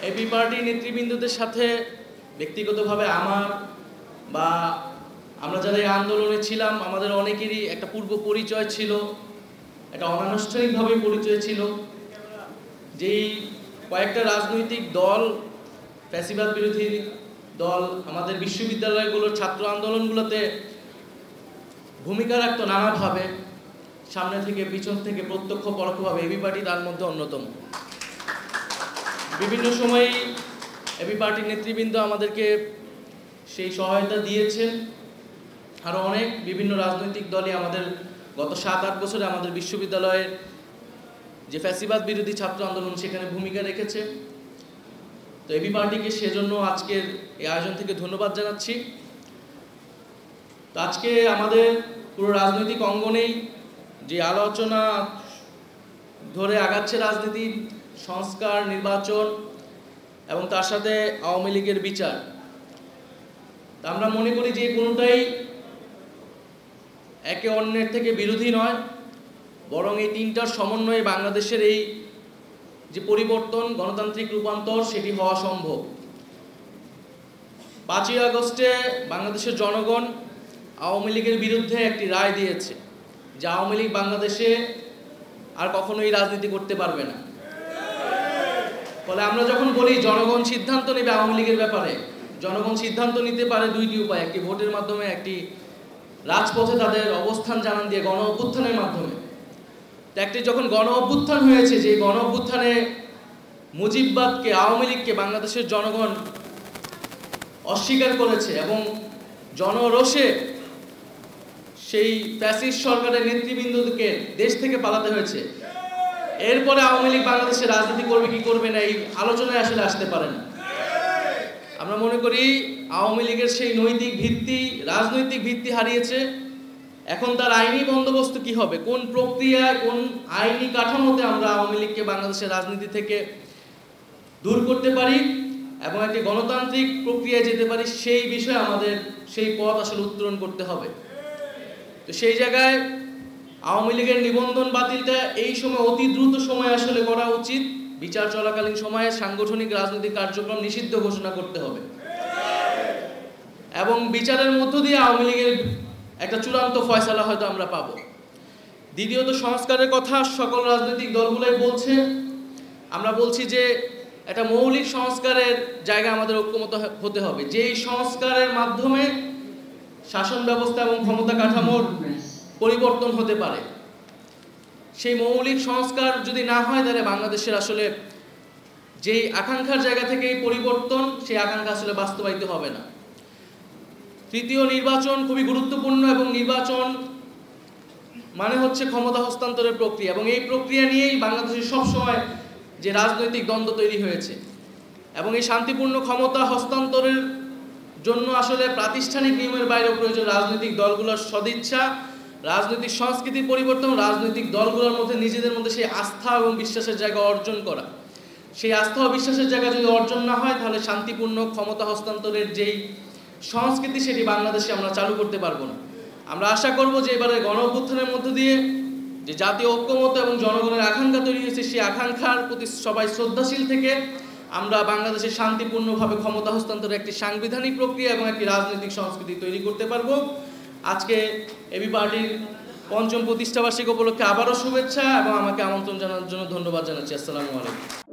AB পার্টির নেতৃবৃন্দদের সাথে ব্যক্তিগতভাবে আমার বা আমরা যারা এই আন্দোলনে ছিলাম আমাদের অনেকেরই একটা পূর্ব পরিচয় ছিল, একটা অনানুষ্ঠানিকভাবে পরিচয় ছিল। যেই কয়েকটা রাজনৈতিক দল, ফ্যাসিবাদ বিরোধী দল আমাদের বিশ্ববিদ্যালয়গুলোর ছাত্র আন্দোলনগুলোতে ভূমিকা রাখতো নানাভাবে, সামনে থেকে পিছন থেকে প্রত্যক্ষ পরোক্ষভাবে, এবি পার্টি তার মধ্যে অন্যতম। বিভিন্ন সময়ে এবি পার্টির নেতৃবৃন্দ আমাদেরকে সেই সহায়তা দিয়েছেন। আরও অনেক বিভিন্ন রাজনৈতিক দলই আমাদের গত 7-8 বছরে আমাদের বিশ্ববিদ্যালয়ের যে ফ্যাসিবাদ বিরোধী ছাত্র আন্দোলন সেখানে ভূমিকা রেখেছে। তো এবি পার্টিকে সেজন্য আজকের এই আয়োজন থেকে ধন্যবাদ জানাচ্ছি। তো আজকে আমাদের পুরো রাজনৈতিক অঙ্গনেই যে আলোচনা ধরে আগাচ্ছে রাজনীতি, সংস্কার, নির্বাচন এবং তার সাথে আওয়ামী লীগের বিচার, তা আমরা মনে করি যে কোনোটাই একে অন্যের থেকে বিরোধী নয়, বরং এই তিনটার সমন্বয়ে বাংলাদেশের এই যে পরিবর্তন, গণতান্ত্রিক রূপান্তর, সেটি হওয়া সম্ভব। 5ই আগস্টে বাংলাদেশের জনগণ আওয়ামী লীগের বিরুদ্ধে একটি রায় দিয়েছে যে আওয়ামী লীগ বাংলাদেশে আর কখনোই রাজনীতি করতে পারবে না। ফলে আমরা যখন বলি জনগণ সিদ্ধান্ত নেবে আওয়ামী লীগের ব্যাপারে, জনগণ সিদ্ধান্ত নিতে পারে দুইটি উপায়, একটি ভোটের মাধ্যমে, একটি রাজপথে তাদের অবস্থান জানান দিয়ে গণ অভ্যুত্থানের মাধ্যমে। একটি যখন গণ অভ্যুত্থান হয়েছে, যে গণ অভ্যুত্থানে মুজিববাদকে, আওয়ামী লীগকে বাংলাদেশের জনগণ অস্বীকার করেছে এবং জনরোষে সেই ফ্যাসিস্ট সরকারের নেতৃবৃন্দকে দেশ থেকে পালাতে হয়েছে। এরপরে আওয়ামী লীগ বাংলাদেশে রাজনীতি করবে কি করবে না এই আলোচনায় আসলে আসতে পারে না। আমরা মনে করি আওয়ামী লীগের সেই নৈতিক ভিত্তি, রাজনৈতিক ভিত্তি হারিয়েছে। এখন তার আইনি বন্দোবস্ত কি হবে, কোন প্রক্রিয়ায়, কোন আইনি কাঠামোতে আমরা আওয়ামী লীগকে বাংলাদেশের রাজনীতি থেকে দূর করতে পারি এবং একটি গণতান্ত্রিক প্রক্রিয়ায় যেতে পারি, সেই বিষয়ে আমাদের সেই পথ আসলে উত্তরণ করতে হবে। তো সেই জায়গায় আওয়ামী লীগের নিবন্ধন বাতিলটা এই সময় অতি দ্রুত সময় আসলে করা উচিত। বিচার চলাকালীন সময়ে সাংগঠনিক রাজনৈতিক কার্যক্রম নিষিদ্ধ ঘোষণা করতে হবে এবং বিচারের মধ্য দিয়ে আওয়ামী লীগের একটা চূড়ান্ত ফয়সালা হয়তো আমরা পাবো। দ্বিতীয়ত, সংস্কারের কথা সকল রাজনৈতিক দলগুলোই বলছে। আমরা বলছি যে একটা মৌলিক সংস্কারের জায়গায় আমাদের ঐক্যমত হতে হবে, যেই সংস্কারের মাধ্যমে শাসন ব্যবস্থা এবং ক্ষমতা কাঠামোর পরিবর্তন হতে পারে। সেই মৌলিক সংস্কার যদি না হয়, তাহলে বাংলাদেশের আসলে যেই আকাঙ্ক্ষার জায়গা থেকে এই পরিবর্তন, সেই আকাঙ্ক্ষা আসলে বাস্তবায়িত হবে না। তৃতীয়, নির্বাচন খুবই গুরুত্বপূর্ণ এবং নির্বাচন মানে হচ্ছে ক্ষমতা হস্তান্তরের প্রক্রিয়া এবং এই প্রক্রিয়া নিয়েই বাংলাদেশের সবসময় যে রাজনৈতিক দ্বন্দ্ব তৈরি হয়েছে এবং এই শান্তিপূর্ণ ক্ষমতা হস্তান্তরের জন্য আসলে প্রাতিষ্ঠানিক নিয়মের বাইরেও প্রয়োজন রাজনৈতিক দলগুলোর সদিচ্ছা, রাজনৈতিক সংস্কৃতির পরিবর্তন, রাজনৈতিক দলগুলোর মধ্যে নিজেদের মধ্যে সেই আস্থা এবং বিশ্বাসের জায়গা অর্জন করা। সেই আস্থা ও বিশ্বাসের জায়গা যদি অর্জন না হয়, তাহলে শান্তিপূর্ণ ক্ষমতা হস্তান্তরের যেই সংস্কৃতি, সেটি বাংলাদেশে আমরা চালু করতে পারবো না। আমরা আশা করব যে এবারে গণ অভ্যুত্থানের মধ্য দিয়ে যে জাতীয় ঐক্যমত এবং জনগণের আকাঙ্ক্ষা তৈরি হয়েছে, সেই আকাঙ্ক্ষার প্রতি সবাই শ্রদ্ধাশীল থেকে আমরা বাংলাদেশে শান্তিপূর্ণভাবে ক্ষমতা হস্তান্তরের একটি সাংবিধানিক প্রক্রিয়া এবং একটি রাজনৈতিক সংস্কৃতি তৈরি করতে পারবো। আজকে এবি পার্টির 5ম প্রতিষ্ঠাবার্ষিকী উপলক্ষে আবারও শুভেচ্ছা এবং আমাকে আমন্ত্রণ জানানোর জন্য ধন্যবাদ জানাচ্ছি। আসসালামু আলাইকুম।